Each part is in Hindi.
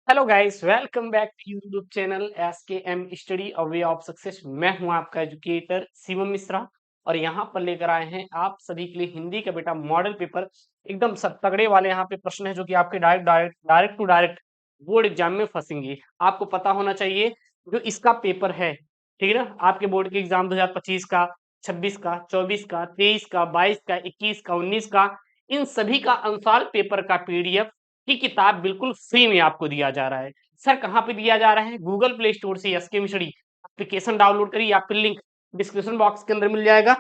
Hello guys, welcome back to YouTube channel SKM study a way of success. मैं हूं आपका एजुकेटर शिवम मिश्रा और यहां पर लेकर आए हैं आप सभी के लिए हिंदी का बेटा मॉडल पेपर। एकदम तगड़े वाले यहाँ पे प्रश्न है जो कि आपके direct to direct board exam में फंसेंगे। आपको पता होना चाहिए जो इसका पेपर है, ठीक है ना। आपके बोर्ड के एग्जाम 2025 का, 26 का, 24 का, 23 का, 22 का, 21 का, 19 का, इन सभी का अंशाल पेपर का पीडीएफ की किताब बिल्कुल फ्री में आपको दिया जा रहा है। सर कहाँ पे दिया जा रहा है? गूगल प्ले स्टोर से एसके मिशरी एप्लीकेशन डाउनलोड करिए, या फिर लिंक डिस्क्रिप्शन बॉक्स के अंदर मिल जाएगा।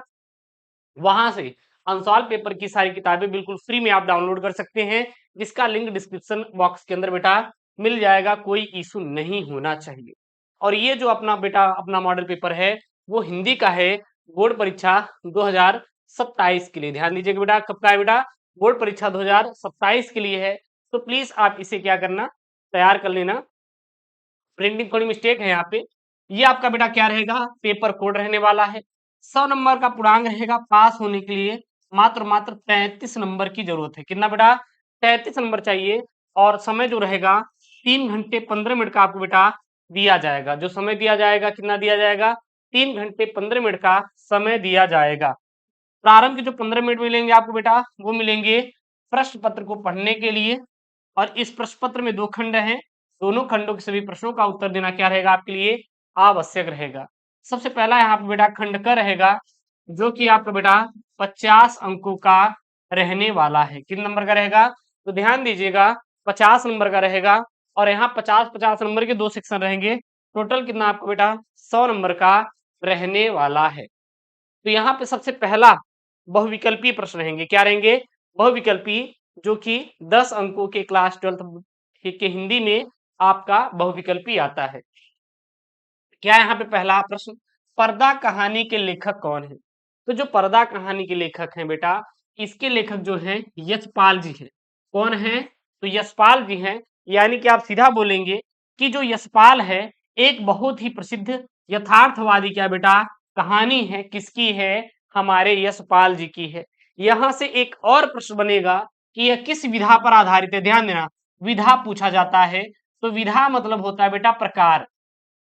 वहां से अनसॉल्व पेपर की सारी किताबें बिल्कुल फ्री में आप डाउनलोड कर सकते हैं, जिसका लिंक डिस्क्रिप्शन बॉक्स के अंदर बेटा मिल जाएगा। कोई इशू नहीं होना चाहिए। और ये जो अपना बेटा अपना मॉडल पेपर है वो हिंदी का है, बोर्ड परीक्षा 2027 के लिए। ध्यान दीजिएगा बेटा, कब का है बेटा? बोर्ड परीक्षा 2027 के लिए है। तो प्लीज आप इसे क्या करना, तैयार कर लेना। प्रिंटिंग थोड़ी मिस्टेक है यहाँ पे। ये आपका बेटा क्या रहेगा? पेपर कोड रहने वाला है। 100 नंबर का पूर्णांक रहेगा। पास होने के लिए मात्र 33 नंबर की जरूरत है। कितना बेटा? 33 नंबर चाहिए। और समय जो रहेगा 3 घंटे 15 मिनट का आपको बेटा दिया जाएगा। जो समय दिया जाएगा कितना दिया जाएगा? 3 घंटे 15 मिनट का समय दिया जाएगा। प्रारंभ के जो 15 मिनट मिलेंगे आपको बेटा वो मिलेंगे प्रश्न पत्र को पढ़ने के लिए। और इस प्रश्न पत्र में 2 खंड हैं। दोनों खंडों के सभी प्रश्नों का उत्तर देना क्या रहेगा आपके लिए? आवश्यक रहेगा। सबसे पहला यहाँ पे बेटा खंड क रहेगा, जो कि आपका बेटा 50 अंकों का रहने वाला है। कितने नंबर का रहेगा? तो ध्यान दीजिएगा, 50 नंबर का रहेगा। और यहाँ 50-50 नंबर के 2 सेक्शन रहेंगे। टोटल कितना आपको बेटा? 100 नंबर का रहने वाला है। तो यहाँ पे सबसे पहला बहुविकल्पीय प्रश्न रहेंगे। क्या रहेंगे? बहुविकल्पीय, जो कि 10 अंकों के क्लास 12 के हिंदी में आपका बहुविकल्पीय आता है। क्या यहाँ पे पहला प्रश्न, पर्दा कहानी के लेखक कौन है? तो जो पर्दा कहानी के लेखक हैं बेटा, इसके लेखक जो हैं यशपाल जी हैं। कौन है? तो यशपाल जी हैं। यानी कि आप सीधा बोलेंगे कि जो यशपाल है एक बहुत ही प्रसिद्ध यथार्थवादी क्या बेटा कहानी है। किसकी है? हमारे यशपाल जी की है। यहां से एक और प्रश्न बनेगा कि यह किस विधा पर आधारित है। ध्यान देना, विधा पूछा जाता है। तो विधा मतलब होता है बेटा प्रकार।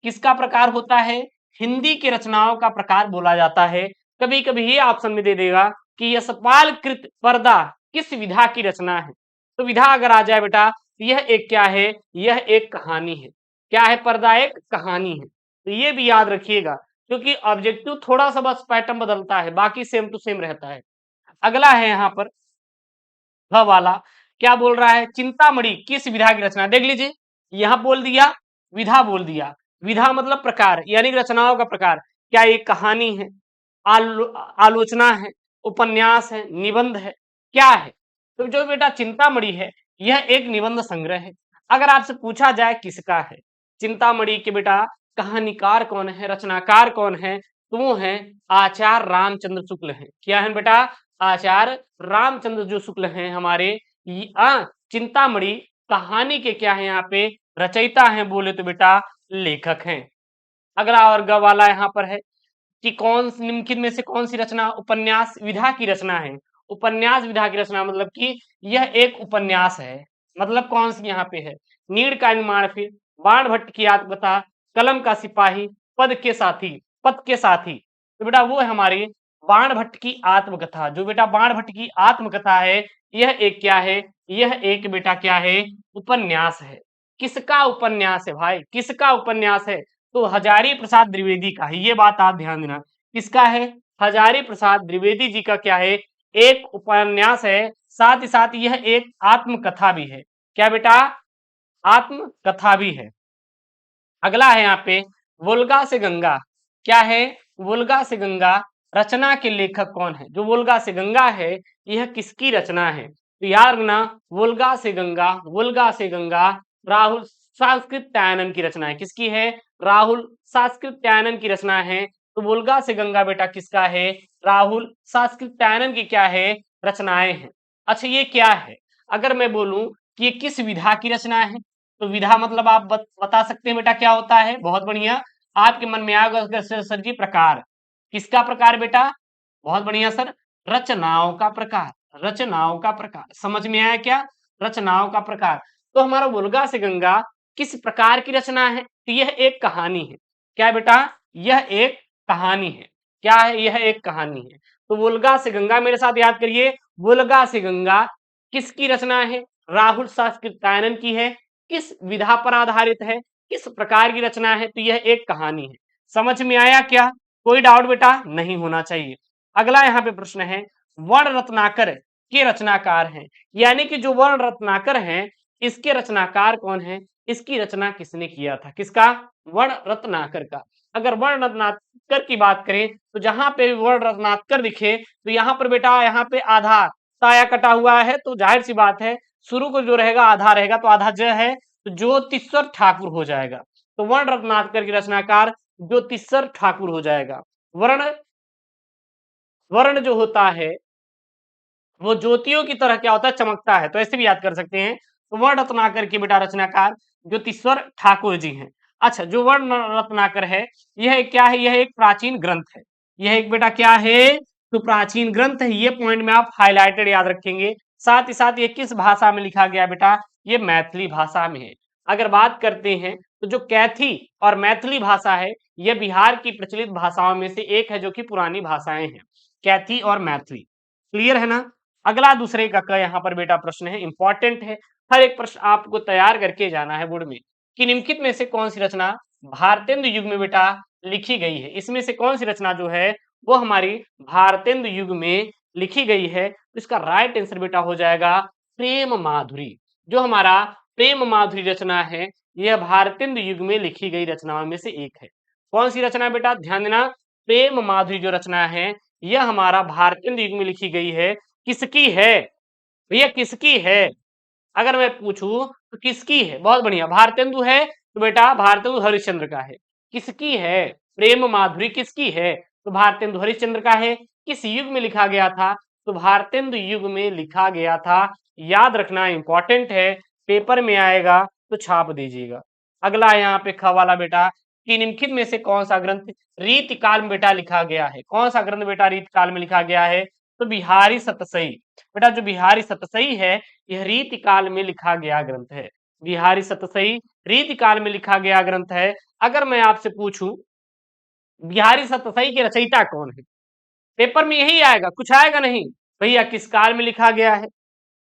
किसका प्रकार होता है? हिंदी की रचनाओं का प्रकार बोला जाता है। कभी कभी ये ऑप्शन में दे देगा कि यशपाल कृत पर्दा किस विधा की रचना है। तो विधा अगर आ जाए बेटा, यह एक क्या है? यह एक कहानी है। क्या है? पर्दा एक कहानी है। तो ये भी याद रखिएगा, क्योंकि ऑब्जेक्टिव थोड़ा सा बस पैटर्न बदलता है, बाकी सेम टू सेम रहता है। अगला है यहाँ पर ह वाला। क्या बोल रहा है? चिंतामणि किस विधा की रचना? देख लीजिए, यहां बोल दिया, विधा बोल दिया। विधा मतलब प्रकार, यानी रचनाओं का प्रकार। क्या ये कहानी है, आलोचना है, उपन्यास है, निबंध है, क्या है? तो जो बेटा चिंतामणि है यह एक निबंध संग्रह है। अगर आपसे पूछा जाए किसका है चिंतामणि के बेटा, कहानीकार कौन है, रचनाकार कौन है, तो वो है आचार्य रामचंद्र शुक्ल है। क्या है बेटा? आचार्य रामचंद्र जो शुक्ल हैं हमारे, चिंतामणि कहानी के क्या है यहाँ पे? रचयिता हैं। बोले तो बेटा लेखक हैं। अगला और ग वाला यहाँ पर है कि निम्नलिखित में से कौन सी रचना उपन्यास विधा की रचना है। उपन्यास विधा की रचना मतलब कि यह एक उपन्यास है। मतलब कौन सी यहाँ पे है? नीड़ का निर्माण, फिर बाण भट्ट की आत्मकथा, कलम का सिपाही, पद के साथी। तो बेटा वो है हमारी बाण भट्ट की आत्मकथा। जो बेटा बाण भट्ट की आत्मकथा है यह एक क्या है? यह एक बेटा क्या है? उपन्यास है। किसका उपन्यास है भाई? किसका उपन्यास है? तो हजारी प्रसाद द्विवेदी का है। ये बात आप ध्यान देना, किसका है? हजारी प्रसाद द्विवेदी जी का क्या है? एक उपन्यास है। साथ ही साथ यह एक आत्मकथा भी है। क्या बेटा? आत्मकथा भी है। अगला है यहाँ पे वोल्गा से गंगा। क्या है? वोल्गा से गंगा रचना के लेखक कौन है? जो वोल्गा से गंगा है यह किसकी रचना है? तो याद रखना, वोल्गा से गंगा, वोल्गा से गंगा राहुल सांस्कृत्यायनन की रचना है। किसकी है? राहुल सांस्कृत्यायनन की रचना है। तो वोल्गा से गंगा बेटा किसका है? राहुल सांस्कृत्यायनन की क्या है? रचनाएं हैं। अच्छा ये क्या है? अगर मैं बोलूं कि ये किस विधा की रचना है, तो विधा मतलब आप बता सकते हैं बेटा क्या होता है? बहुत बढ़िया, आपके मन में आएगा सर जी प्रकार। किसका प्रकार बेटा? बहुत बढ़िया सर, रचनाओं का प्रकार। रचनाओं का प्रकार समझ में आया क्या? रचनाओं का प्रकार। तो हमारा वोल्गा से गंगा किस प्रकार की रचना है? तो यह एक कहानी है। क्या बेटा? यह एक कहानी है। क्या है? यह एक कहानी है। तो वोल्गा से गंगा मेरे साथ याद करिए, वोल्गा से गंगा किसकी रचना है? राहुल सातकृत्यायन की है। किस विधा पर आधारित है? किस प्रकार की रचना है? तो यह एक कहानी है। समझ में आया क्या? कोई डाउट बेटा नहीं होना चाहिए। अगला यहाँ पे प्रश्न है, वर्ण रत्नाकर के रचनाकार हैं, यानी कि जो वर्ण रत्नाकर हैं इसके रचनाकार कौन है? इसकी रचना किसने किया था? किसका? वर्ण रत्नाकर का। अगर वर्ण रत्नाकर की बात करें तो जहां पे वर्ण रत्नाकर दिखे तो यहाँ पर बेटा यहाँ पे आधा साया कटा हुआ है, तो जाहिर सी बात है शुरू को जो रहेगा आधा रहेगा, तो आधा ज है तो ज्योतिषर ठाकुर हो जाएगा। तो वर्ण रत्नाकर की रचनाकार ज्योतिषर ठाकुर हो जाएगा। वर्ण वर्ण जो होता है वो ज्योतियों की तरह क्या होता है? चमकता है। तो ऐसे भी याद कर सकते हैं। तो वर्ण रत्नाकर के बेटा रचनाकार ज्योतिश्वर ठाकुर जी हैं। अच्छा, जो वर्ण रत्नाकर है यह क्या है? यह एक प्राचीन ग्रंथ है। यह एक बेटा क्या है? तो प्राचीन ग्रंथ है। ये पॉइंट में आप हाईलाइटेड याद रखेंगे। साथ ही साथ ये किस भाषा में लिखा गया बेटा? ये मैथिली भाषा में है। अगर बात करते हैं तो जो कैथी और मैथिली भाषा है यह बिहार की प्रचलित भाषाओं में से एक है, जो कि पुरानी भाषाएं हैं, कैथी और मैथिली। क्लियर है ना? अगला दूसरे का यहाँ पर बेटा प्रश्न है, इंपॉर्टेंट है। हर एक प्रश्न आपको तैयार करके जाना है बोर्ड में कि निम्नलिखित में से कौन सी रचना भारतेंदु युग में बेटा लिखी गई है? इसमें से कौन सी रचना जो है वो हमारी भारतेंदु युग में लिखी गई है? तो इसका राइट आंसर बेटा हो जाएगा प्रेम माधुरी। जो हमारा प्रेम माधुरी रचना है यह भारतेंदु युग में लिखी गई रचनाओं में से एक है। कौन सी रचना बेटा? ध्यान देना, प्रेम माधुरी जो रचना है यह हमारा भारतेंदु युग में लिखी गई है। किसकी है भैया? किसकी है? अगर मैं पूछूं तो किसकी है? बहुत बढ़िया, भारतेंदु है तो बेटा भारतेंदु हरिश्चंद्र का है। किसकी है? प्रेम माधुरी किसकी है? तो भारतेंदु हरिश्चंद्र का है। किस युग में लिखा गया था? तो भारतेंदु युग में लिखा गया था। याद रखना, इंपॉर्टेंट है, पेपर में आएगा तो छाप दीजिएगा। अगला यहाँ पे ख वाला बेटा कि निम्नलिखित में से कौन सा ग्रंथ रीतिकाल में बेटा लिखा गया है? कौन सा ग्रंथ बेटा रीतिकाल में लिखा गया है? तो बिहारी सतसई। बेटा जो बिहारी सतसई है यह रीतिकाल में लिखा गया ग्रंथ है। बिहारी सतसई रीतिकाल में लिखा गया ग्रंथ है। अगर मैं आपसे पूछूं बिहारी सतसई के रचयिता कौन है? पेपर में यही आएगा, कुछ आएगा नहीं। भैया किस काल में लिखा गया है?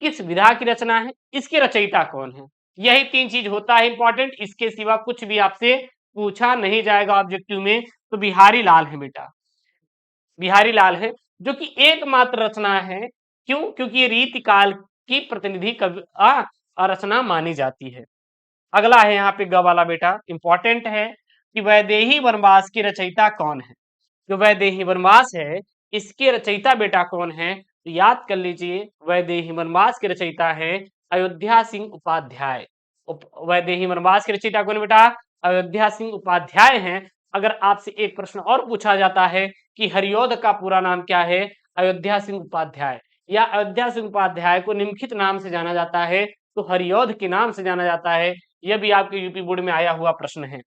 किस विधा की रचना है? इसके रचयिता कौन है? यही तीन चीज होता है इंपॉर्टेंट। इसके सिवा कुछ भी आपसे पूछा नहीं जाएगा ऑब्जेक्टिव में। तो बिहारी लाल है बेटा, बिहारी लाल है, जो कि एकमात्र रचना है। क्यों? क्योंकि ये रीतिकाल की प्रतिनिधि रचना मानी जाती है। अगला है यहाँ पे ग वाला बेटा, इंपॉर्टेंट है कि वैदेही वनवास की रचयिता कौन है? जो वैदेही वनवास है इसके रचयिता बेटा कौन है? तो याद कर लीजिए, वैदेही वनवास के रचयिता है अयोध्या सिंह उपाध्याय। वैदेही वनवास के रचयिता कौन बेटा? अयोध्या सिंह उपाध्याय हैं। अगर आपसे एक प्रश्न और पूछा जाता है कि हरिऔध का पूरा नाम क्या है? अयोध्या सिंह उपाध्याय, या अयोध्या सिंह उपाध्याय को निम्नलिखित नाम से जाना जाता है तो हरिऔध के नाम से जाना जाता है। यह भी आपके यूपी बोर्ड में आया हुआ प्रश्न है।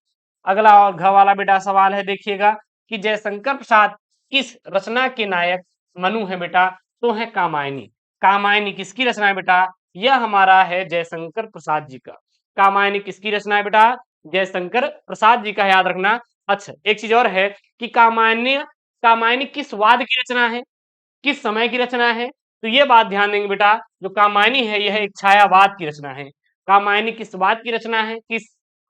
अगला और घ वाला बेटा सवाल है, देखिएगा कि जयशंकर प्रसाद किस रचना के नायक मनु है बेटा? तो है कामायनी। कामायनी किसकी रचना है बेटा? यह हमारा है जयशंकर प्रसाद जी का। कामायनी किसकी रचना है बेटा? जयशंकर प्रसाद जी का, याद रखना। अच्छा, एक चीज और है कि कामायनी कामायनी किस वाद की रचना है? किस समय की रचना है? तो ये बात ध्यान देंगे बेटा, जो कामायनी है यह एक छायावाद की रचना है। कामायनी किस वाद की रचना है? किस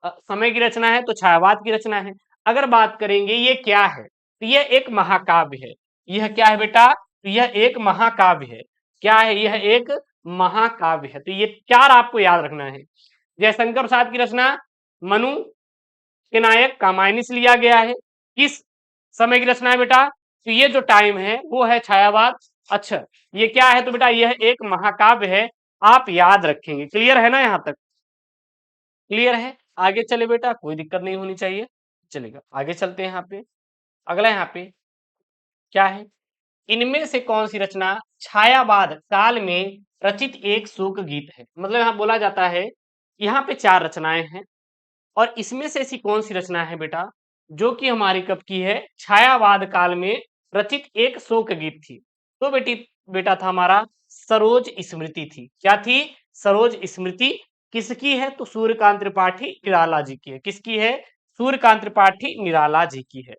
समय की रचना है? तो छायावाद की रचना है। अगर बात करेंगे ये क्या है, तो यह एक महाकाव्य है। यह क्या है बेटा? तो यह एक महाकाव्य है। क्या है? यह एक महाकाव्य है। तो ये चार आपको याद रखना है। जयशंकर प्रसाद की रचना मनु के नायक कामायनी से लिया गया है। किस समय की रचना है बेटा? तो ये जो टाइम है वो है छायावाद। अच्छा, ये क्या है? तो बेटा यह एक महाकाव्य है, आप याद रखेंगे। क्लियर है ना? यहां तक क्लियर है? आगे चले बेटा, कोई दिक्कत नहीं होनी चाहिए, चलेगा। आगे चलते हैं। यहाँ पे अगला यहाँ पे क्या है, इनमें से कौन सी रचना छायावाद काल में रचित एक शोक गीत है? मतलब यहाँ बोला जाता है यहाँ पे चार रचनाएं हैं और इसमें से ऐसी कौन सी रचना है बेटा जो कि हमारी कब की है? छायावाद काल में रचित एक शोक गीत थी। तो बेटा था हमारा सरोज स्मृति थी। क्या थी? सरोज स्मृति किसकी है? तो सूर्यकांत त्रिपाठी निराला जी की है। किसकी है? सूर्यकांत त्रिपाठी निराला जी की है।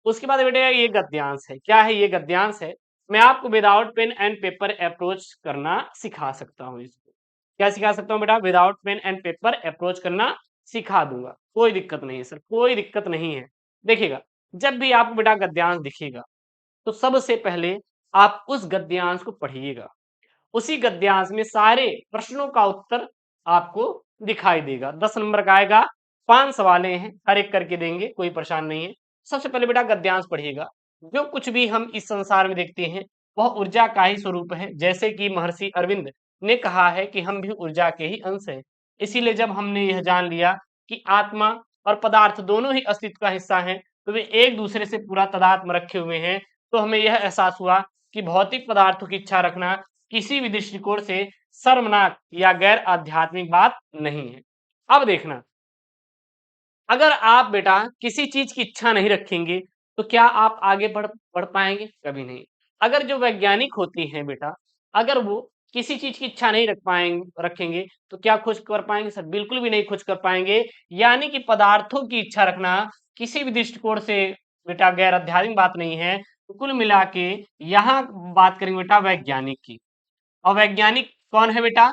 उसके बाद बेटा ये गद्यांश है। क्या है ये? गद्यांश है। मैं आपको without pen and paper approach करना सिखा सकता हूँ इसको। क्या सिखा सकता हूँ बेटा? Without pen and paper approach करना सिखा दूंगा। कोई दिक्कत नहीं है सर, कोई दिक्कत नहीं है। देखिएगा, जब भी आपको बेटा गद्यांश दिखेगा तो सबसे पहले आप उस गद्यांश को पढ़िएगा। उसी गद्यांश में सारे प्रश्नों का उत्तर आपको दिखाई देगा। 10 नंबर का आएगा, 5 सवालें हैं, हर एक करके देंगे, कोई परेशान नहीं है। सबसे पहले बेटा गद्यांश पढ़िएगा। जो कुछ भी हम इस संसार में देखते हैं वह ऊर्जा का ही स्वरूप है। जैसे कि महर्षि अरविंद ने कहा है कि हम भी ऊर्जा के ही अंश हैं। इसीलिए जब हमने यह जान लिया कि आत्मा और पदार्थ दोनों ही अस्तित्व का हिस्सा हैं, तो वे एक दूसरे से पूरा तादात्म्य रखे हुए हैं, तो हमें यह एहसास हुआ कि भौतिक पदार्थों की इच्छा रखना किसी भी दृष्टिकोण से शर्मनाक या गैर आध्यात्मिक बात नहीं है। अब देखना, अगर आप बेटा किसी चीज की इच्छा नहीं रखेंगे तो क्या आप आगे बढ़ बढ़ पाएंगे? कभी नहीं। अगर जो वैज्ञानिक होती हैं बेटा, अगर वो किसी चीज की इच्छा नहीं रखेंगे तो क्या खोज कर पाएंगे? सर बिल्कुल भी नहीं खोज कर पाएंगे। यानी कि पदार्थों की इच्छा रखना किसी भी दृष्टिकोण से बेटा गैर आध्यात्मिक बात नहीं है। तो कुल मिला के यहाँ बात करेंगे बेटा वैज्ञानिक की। और वैज्ञानिक कौन है बेटा?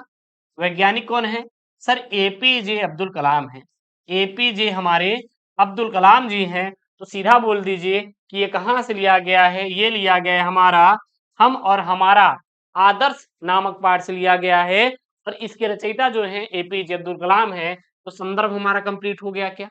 वैज्ञानिक कौन है? सर एपीजे अब्दुल कलाम है। एपीजे हमारे अब्दुल कलाम जी हैं। तो सीधा बोल दीजिए कि ये कहाँ से लिया गया है? ये लिया गया है हमारा हम और हमारा आदर्श नामक पाठ से लिया गया है। और इसके रचयिता जो है एपीजे अब्दुल कलाम है। तो संदर्भ हमारा कंप्लीट हो गया क्या?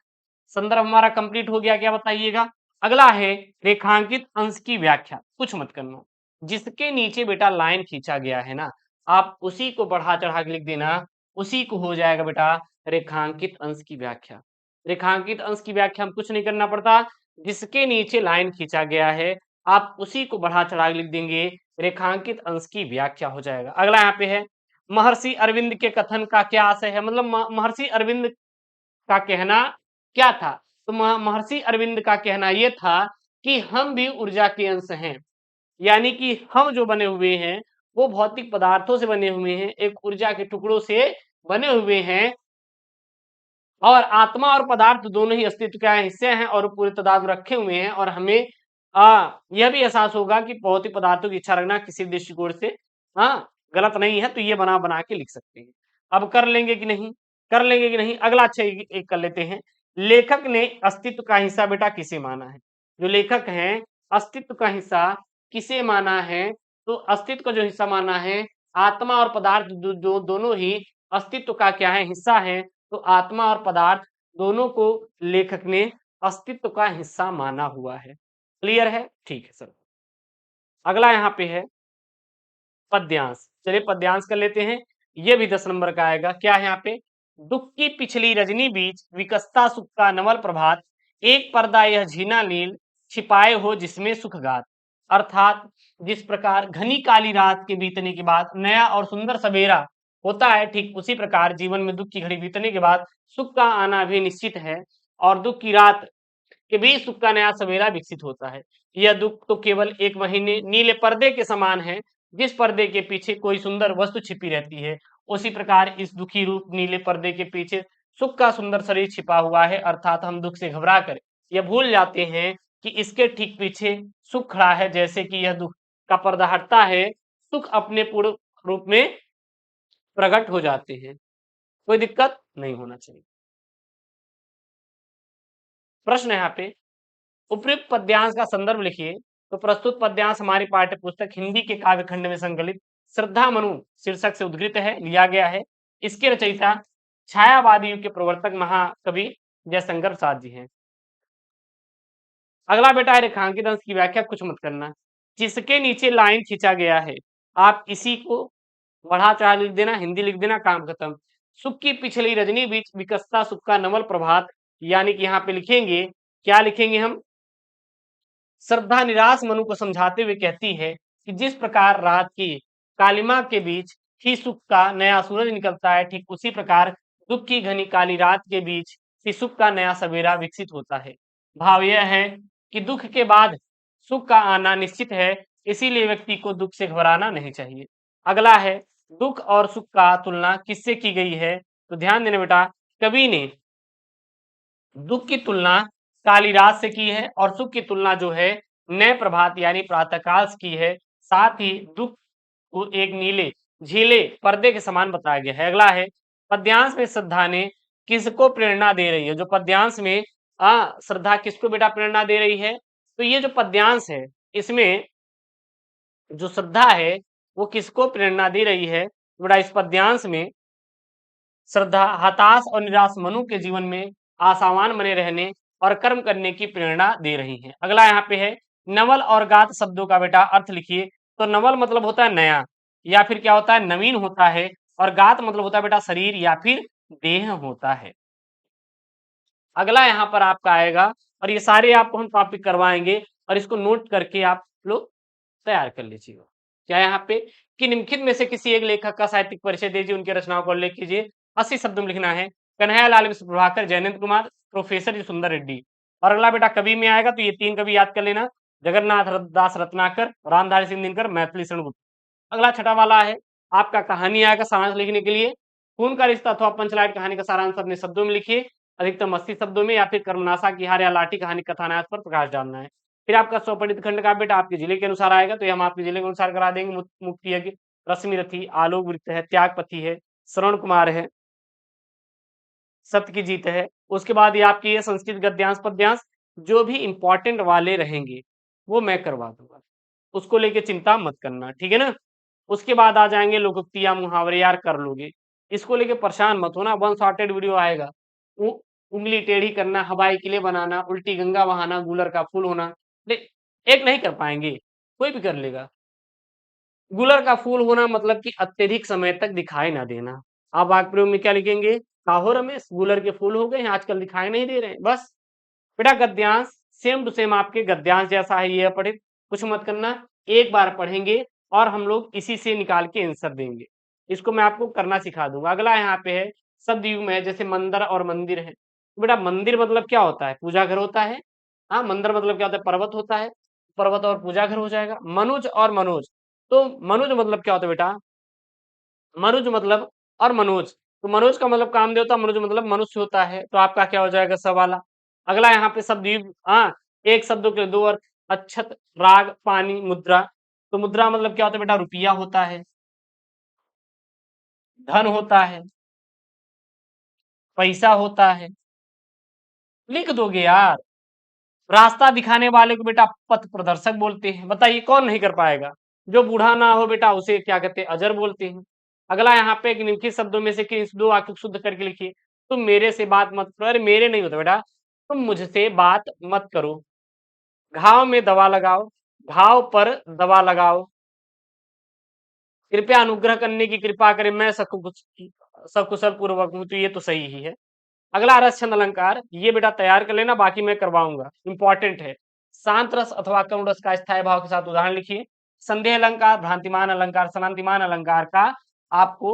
संदर्भ हमारा कंप्लीट हो गया क्या, बताइएगा। अगला है रेखांकित अंश की व्याख्या। कुछ मत करना, जिसके नीचे बेटा लाइन खींचा गया है ना, आप उसी को बढ़ा चढ़ा के लिख देना, उसी को हो जाएगा बेटा रेखांकित अंश की व्याख्या। रेखांकित अंश की व्याख्या हम कुछ नहीं करना पड़ता, जिसके नीचे लाइन खींचा गया है आप उसी को बढ़ा चढ़ा के लिख देंगे, रेखांकित अंश की व्याख्या हो जाएगा। अगला यहाँ पे है महर्षि अरविंद के कथन का क्या आशय है, मतलब महर्षि अरविंद का कहना क्या था? तो महर्षि अरविंद का कहना यह था कि हम भी ऊर्जा के अंश हैं। यानी कि हम जो बने हुए हैं वो भौतिक पदार्थों से बने हुए हैं, एक ऊर्जा के टुकड़ों से बने हुए हैं। और आत्मा और पदार्थ दोनों ही अस्तित्व के हिस्से हैं और पूरे तादाद में रखे हुए हैं। और हमें यह भी एहसास होगा कि भौतिक पदार्थों की इच्छा रखना किसी दृष्टिकोण से गलत नहीं है। तो ये बना बना के लिख सकते हैं। अब कर लेंगे कि नहीं? कर लेंगे कि नहीं? अगला अच्छा एक कर लेते हैं। लेखक ने अस्तित्व का हिस्सा बेटा किसे माना है? जो लेखक हैं अस्तित्व का हिस्सा किसे माना है? तो अस्तित्व का जो हिस्सा माना है, आत्मा और पदार्थ जो दोनों ही अस्तित्व का क्या है? हिस्सा है। तो आत्मा और पदार्थ दोनों को लेखक ने अस्तित्व का हिस्सा माना हुआ है। क्लियर है? ठीक है सर। अगला यहाँ पे है पद्यांश। चलिए पद्यांश कर लेते हैं। ये भी 10 नंबर का आएगा। क्या है यहाँ पे? दुख की पिछली रजनी बीच विकसता सुख का नवल प्रभात, एक पर्दा यह झीना नील छिपाए हो जिसमें सुख गात। अर्थात जिस प्रकार घनी काली रात के बीतने के बाद नया और सुंदर सवेरा होता है, ठीक उसी प्रकार जीवन में दुख की घड़ी बीतने के बाद सुख का आना भी निश्चित है। और दुख की रात के बीच सुख का नया सवेरा विकसित होता है। यह दुख तो केवल एक महीने नीले पर्दे के समान है, जिस पर्दे के पीछे कोई सुंदर वस्तु छिपी रहती है। उसी प्रकार इस दुखी रूप नीले पर्दे के पीछे सुख का सुंदर शरीर छिपा हुआ है। अर्थात हम दुख से घबरा कर यह भूल जाते हैं कि इसके ठीक पीछे सुख खड़ा है। जैसे कि यह दुख का पर्दा हटता है, सुख अपने पूर्ण रूप में प्रकट हो जाते हैं। कोई दिक्कत नहीं होना चाहिए। प्रश्न है यहाँ पे, उपयुक्त पद्यांश का संदर्भ लिखिए। तो प्रस्तुत पद्यांश हमारी पाठ्य पुस्तक हिंदी के काव्य खंड में संकलित श्रद्धा मनु शीर्षक से उद्धृत है, लिया गया है। इसके रचयिता छायावादी युग के प्रवर्तक महाकवि जयशंकर प्रसाद जी हैं। अगला बेटा है रेखांकित अंश की व्याख्या। कुछ मत करना, जिसके नीचे लाइन खींचा गया है आप इसी को बढ़ा चढ़ा लिख देना, हिंदी लिख देना, काम खत्म। सुख की पिछली रजनी बीच विकसता सुख का नवल प्रभात, यानी कि यहाँ पे लिखेंगे, क्या लिखेंगे हम? श्रद्धा निराश मनु को समझाते हुए कहती है कि जिस प्रकार रात की कालिमा के बीच ही सुख का नया सूरज निकलता है, ठीक उसी प्रकार दुख की घनी काली रात के बीच ही सुख का नया सवेरा विकसित होता है। भाव यह है कि दुख के बाद सुख का आना निश्चित है, इसीलिए व्यक्ति को दुख से घबराना नहीं चाहिए। अगला है दुख और सुख का तुलना किससे की गई है? तो ध्यान देना बेटा, कवि ने दुख की तुलना काली रात से की है और सुख की तुलना जो है नए प्रभात यानी प्रातःकाल से की है। साथ ही दुख को एक नीले झीले पर्दे के समान बताया गया है। अगला है, पद्यांश में श्रद्धा ने किसको प्रेरणा दे रही है? जो पद्यांश में श्रद्धा किसको बेटा प्रेरणा दे रही है? तो ये जो पद्यांश है इसमें जो श्रद्धा है वो किसको प्रेरणा दे रही है? बेटा इस पद्यांश में श्रद्धा हताश और निराश मनु के जीवन में आशावान बने रहने और कर्म करने की प्रेरणा दे रही है। अगला यहाँ पे है, नवल और गात शब्दों का बेटा अर्थ लिखिए। तो नवल मतलब होता है नया या फिर क्या होता है नवीन होता है, और गात मतलब होता है बेटा शरीर या फिर देह होता है। अगला यहाँ पर आपका आएगा, और ये सारे आपको हम टॉपिक करवाएंगे और इसको नोट करके आप लोग तैयार कर लीजिएगा। क्या यहाँ पे कि निम्नलिखित में से किसी एक लेखक का साहित्यिक परिचय दीजिए, उनकी रचनाओं का उल्लेख कीजिए। 80 शब्दों में लिखना है। कन्हैयालाल मिश्र प्रभाकर, जयनेंद्र कुमार, प्रोफेसर जी सुंदर रेड्डी। और अगला बेटा कवि में आएगा तो ये 3 कवि याद कर लेना, जगन्नाथ दास रत्नाकर, रामधारी सिंह दिनकर, मैथिली शरण गुप्त। अगला छठा वाला है आपका कहानी आएगा सारांश लिखने के लिए। खून का रिश्ता अथवा पंचलाइट कहानी का सारांश अपने शब्दों में लिखिए, अधिकतम 80 शब्दों में, या फिर कर्मनाशा की हार या लाठी कहानी कथानक पर प्रकाश डालना है। फिर आपका स्वपठित खंड का बेटा आपके जिले के अनुसार आएगा, तो ये हम आपके जिले के अनुसार करा देंगे। मुक्ति यज्ञ, रश्मि रथी, आलोक वृत्त है, त्यागपति है, श्रवण कुमार है, सत्य की जीत है। उसके बाद ये आपकी ये संस्कृत गद्यांश पद्यांश जो भी इंपॉर्टेंट वाले रहेंगे वो मैं करवा दूंगा, उसको लेके चिंता मत करना, ठीक है ना। उसके बाद आ जाएंगे लोकोक्ति या मुहावरे, यार कर लोगे, इसको लेके परेशान मत होना, वन शॉर्टेड वीडियो आएगा। उंगली टेढ़ी करना, हवाई किले बनाना, उल्टी गंगा बहाना, गूलर का फूल होना, एक नहीं कर पाएंगे, कोई भी कर लेगा। गूलर का फूल होना मतलब कि अत्यधिक समय तक दिखाई ना देना। आप वाक्य प्रयोग में क्या लिखेंगे? काहो रमेश गूलर के फूल हो गए हैं, आजकल दिखाई नहीं दे रहे हैं, बस। बेटा गद्यांश सेम टू सेम आपके गद्यांश जैसा है, ये पढ़े कुछ मत करना, एक बार पढ़ेंगे और हम लोग इसी से निकाल के आंसर देंगे। इसको मैं आपको करना सिखा दूंगा। अगला यहाँ पे है शब्द युग में, जैसे मंदिर और मंदिर है। तो बेटा मंदिर मतलब क्या होता है? पूजा घर होता है। हाँ, मंदिर मतलब क्या होता है? पर्वत होता है, पर्वत और पूजा घर हो जाएगा। मनुज और मनोज, तो मनुज मतलब क्या होता है बेटा? मनुज मतलब और मनोज, तो मनोज का मतलब कामदेव होता है, मनोज मतलब मनुष्य होता है, तो आपका क्या हो जाएगा सवाला। अगला यहाँ पे शब्द हाँ, एक शब्दों के 2 अर्थ, अक्षत, राग, पानी, मुद्रा। तो मुद्रा मतलब क्या होता है बेटा? रुपया होता है, धन होता है, पैसा होता है। लिख दोगे यार। रास्ता दिखाने वाले को बेटा पथ प्रदर्शक बोलते हैं, बताइए कौन नहीं कर पाएगा? जो बूढ़ा ना हो बेटा उसे क्या कहते हैं? अजर बोलते हैं। अगला यहाँ पे निम्नलिखित शब्दों में से किस 2 वाक्य को शुद्ध करके लिखिए। तुम मेरे से बात मत करो, अरे मेरे नहीं होता बेटा, तुम मुझसे बात मत करो। घाव में दवा लगाओ, घाव पर दवा लगाओ, कृपया अनुग्रह करने की कृपा करें, मैं सकुशल पूर्वक हूं, तो ये तो सही ही है। अगला रस छंद अलंकार, ये बेटा तैयार कर लेना, बाकी मैं करवाऊंगा, इंपॉर्टेंट है। शांत रस अथवा करुण रस का स्थायी भाव के साथ उदाहरण लिखिए। संदेह अलंकार, भ्रांतिमान अलंकार, सनांतिमान अलंकार का आपको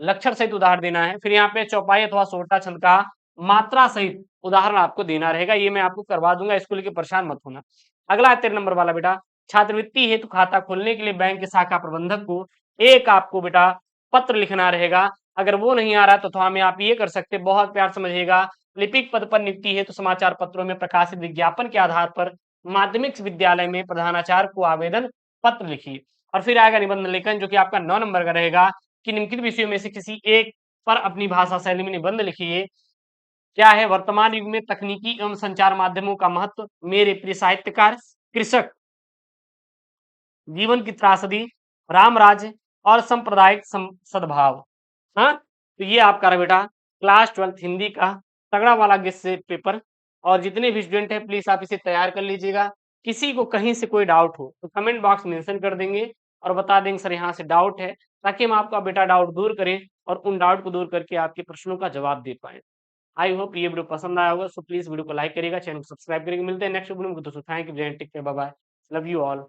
लक्षण सहित उदाहरण देना है। फिर यहाँ पे चौपाई अथवा सोटा छंद का मात्रा सहित उदाहरण आपको देना रहेगा, ये मैं आपको करवा दूंगा, इसको लेके परेशान मत होना। अगला है 13 नंबर वाला बेटा, छात्रवृत्ति हेतु खाता खोलने के लिए बैंक के शाखा प्रबंधक को एक आपको बेटा पत्र लिखना रहेगा। अगर वो नहीं आ रहा तो हमें आप ये कर सकते, बहुत प्यार समझिएगा। लिपिक पद पर नियुक्ति है तो समाचार पत्रों में प्रकाशित विज्ञापन के आधार पर माध्यमिक विद्यालय में प्रधानाचार्य को आवेदन पत्र लिखिए। और फिर आएगा निबंध लेखन, जो कि आपका 9 नंबर का रहेगा कि निम्नलिखित विषयों में से किसी एक पर अपनी भाषा शैली में निबंध लिखिए। क्या है? वर्तमान युग में तकनीकी एवं संचार माध्यमों का महत्व, मेरे प्रिय साहित्यकार, कृषक, जीवन की त्रासदी, राम राज्य और सांप्रदायिक सद्भाव। हाँ, तो ये आपका रहा बेटा क्लास 12 हिंदी का तगड़ा वाला गेस्ट पेपर। और जितने भी स्टूडेंट हैं प्लीज आप इसे तैयार कर लीजिएगा। किसी को कहीं से कोई डाउट हो तो कमेंट बॉक्स मेंशन कर देंगे और बता देंगे सर यहाँ से डाउट है, ताकि हम आपका बेटा डाउट दूर करें और उन डाउट को दूर करके आपके प्रश्नों का जवाब दे पाए। आई होप ये वीडियो पसंद आया होगा, सो प्लीज वीडियो को लाइक करिएगा, चैनल को सब्सक्राइब करिएगा। मिलते हैं नेक्स्ट वीडियो में, तो thank you, bye bye, love you all.